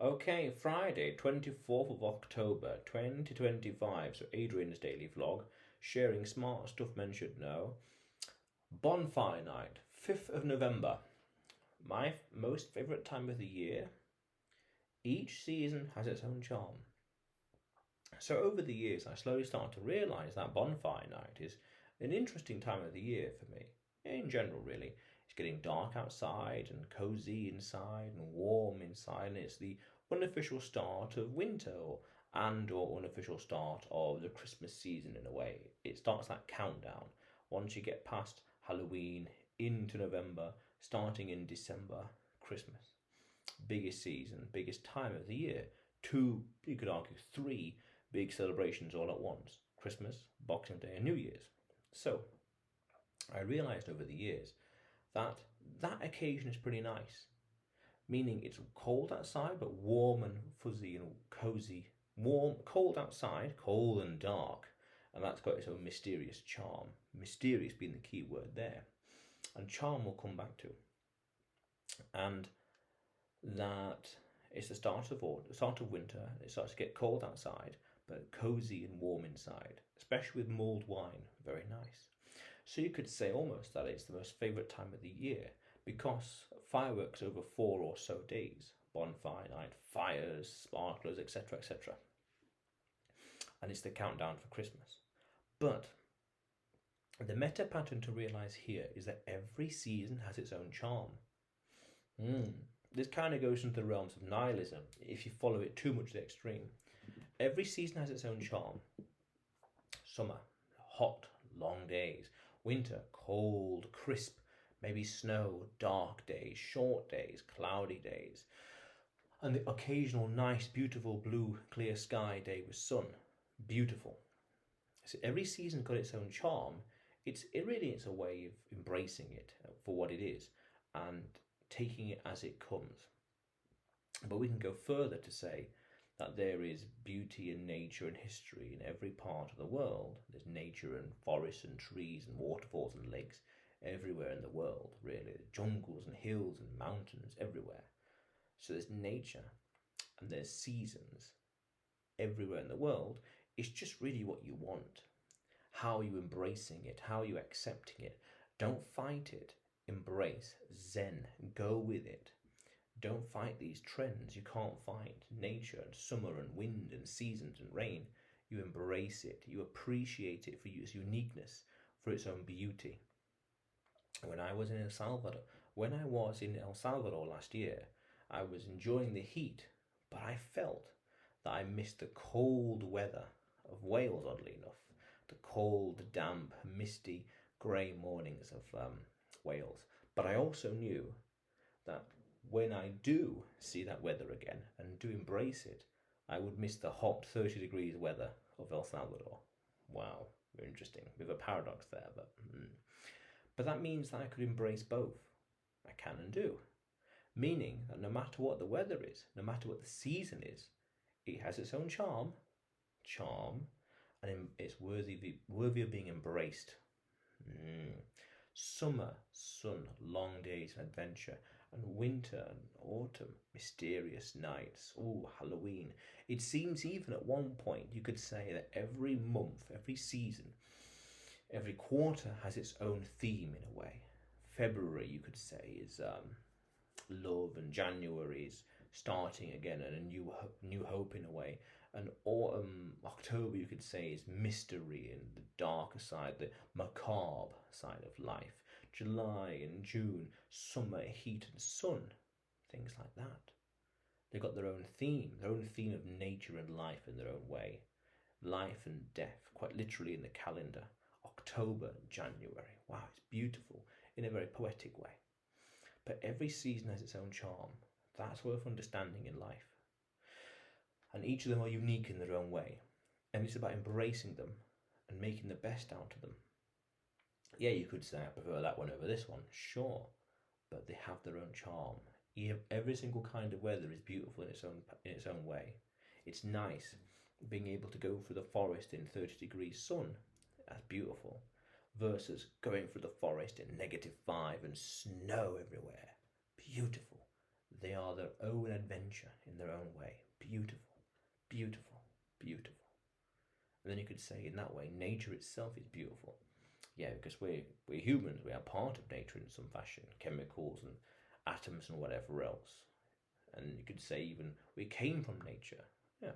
Okay, Friday, 24th of October, 2025. So, Adrian's daily vlog, sharing smart stuff men should know. Bonfire night, 5th of November. My most favourite time of the year. Each season has its own charm. So, over the years, I slowly started to realise that bonfire night is an interesting time of the year for me. In general, really. It's getting dark outside and cosy inside and warm inside, and it's the unofficial start of winter or unofficial start of the Christmas season in a way. It starts that countdown once you get past Halloween into November, starting in December, Christmas. Biggest season, biggest time of the year. Two, you could argue three big celebrations all at once: Christmas, Boxing Day, and New Year's. So I realised over the years that that occasion is pretty nice, meaning it's cold outside but warm and fuzzy and cozy. Warm, cold outside, cold and dark, and that's got its own mysterious charm. Mysterious being the key word there, and charm we'll come back to. And that it's the start of winter. It starts to get cold outside, but cozy and warm inside, especially with mulled wine. Very nice. So you could say almost that it's the most favourite time of the year because fireworks over 4 or so days, bonfire night, fires, sparklers, etc., etc. And it's the countdown for Christmas. But the meta pattern to realise here is that every season has its own charm. This kind of goes into the realms of nihilism if you follow it too much to the extreme. Every season has its own charm. Summer, hot, long days. Winter, cold, crisp, maybe snow, dark days, short days, cloudy days. And the occasional nice, beautiful blue, clear sky day with sun. Beautiful. So every season's got its own charm. It's a way of embracing it for what it is and taking it as it comes. But we can go further to say that there is beauty in nature and history in every part of the world. There's nature and forests and trees and waterfalls and lakes everywhere in the world, really. There's jungles and hills and mountains everywhere. So there's nature and there's seasons everywhere in the world. It's just really what you want. How are you embracing it? How are you accepting it? Don't fight it. Embrace, zen, go with it. Don't fight these trends. You can't fight nature and summer and wind and seasons and rain. You embrace it. You appreciate it for its uniqueness, for its own beauty. When I was in El Salvador last year, I was enjoying the heat, but I felt that I missed the cold weather of Wales, oddly enough. The cold, damp, misty, grey mornings of Wales. But I also knew that when I do see that weather again and do embrace it, I would miss the hot 30 degrees weather of El Salvador. Wow, very interesting. Bit of a paradox there, but that means that I could embrace both. I can and do. Meaning that no matter what the weather is, no matter what the season is, it has its own charm, and it's worthy of being embraced. Summer, sun, long days and adventure, and winter and autumn, mysterious nights, Halloween. It seems even at one point you could say that every month, every season, every quarter has its own theme in a way. February, you could say, is love, and January is starting again and a new hope in a way. And autumn, October, you could say, is mystery and the darker side, the macabre side of life. July and June, summer, heat and sun, things like that. They've got their own theme of nature and life in their own way. Life and death, quite literally in the calendar. October and January. Wow, it's beautiful in a very poetic way. But every season has its own charm. That's worth understanding in life. And each of them are unique in their own way. And it's about embracing them and making the best out of them. Yeah, you could say I prefer that one over this one, sure. But they have their own charm. Every single kind of weather is beautiful in its own way. It's nice being able to go through the forest in 30 degrees sun. That's beautiful. Versus going through the forest in -5 and snow everywhere. Beautiful. They are their own adventure in their own way. Beautiful, beautiful, beautiful. And then you could say in that way, nature itself is beautiful. Yeah, because we're humans, we are part of nature in some fashion, chemicals and atoms and whatever else. And you could say even we came from nature. Yeah.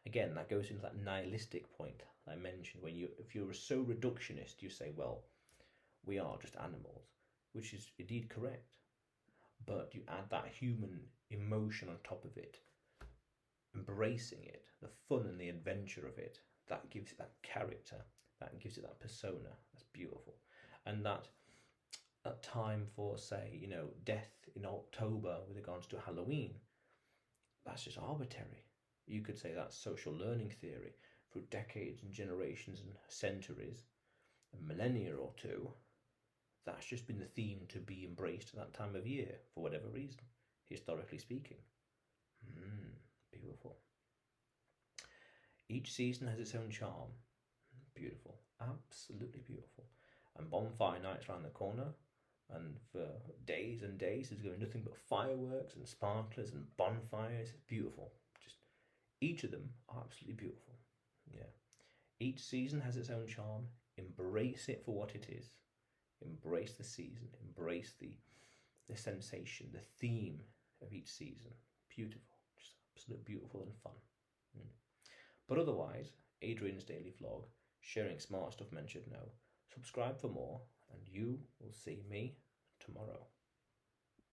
Again, that goes into that nihilistic point I mentioned, when if you're so reductionist, you say, well, we are just animals, which is indeed correct. But you add that human emotion on top of it, embracing it, the fun and the adventure of it, that gives it that character, that gives it that persona. That's beautiful. And that time for, say, death in October with regards to Halloween, that's just arbitrary. You could say that's social learning theory through decades and generations and centuries, a millennia or two. That's just been the theme to be embraced at that time of year for whatever reason, historically speaking. Beautiful. Each season has its own charm. Beautiful. Absolutely beautiful. And Bonfire Night's around the corner, and for days and days there's going to be nothing but fireworks and sparklers and bonfires. It's beautiful. Just each of them are absolutely beautiful. Yeah. Each season has its own charm. Embrace it for what it is. Embrace the season. Embrace the sensation, the theme of each season. Beautiful. Just absolutely beautiful and fun. But otherwise, Adrian's daily vlog, sharing smart stuff men should know. Subscribe for more, and you will see me tomorrow.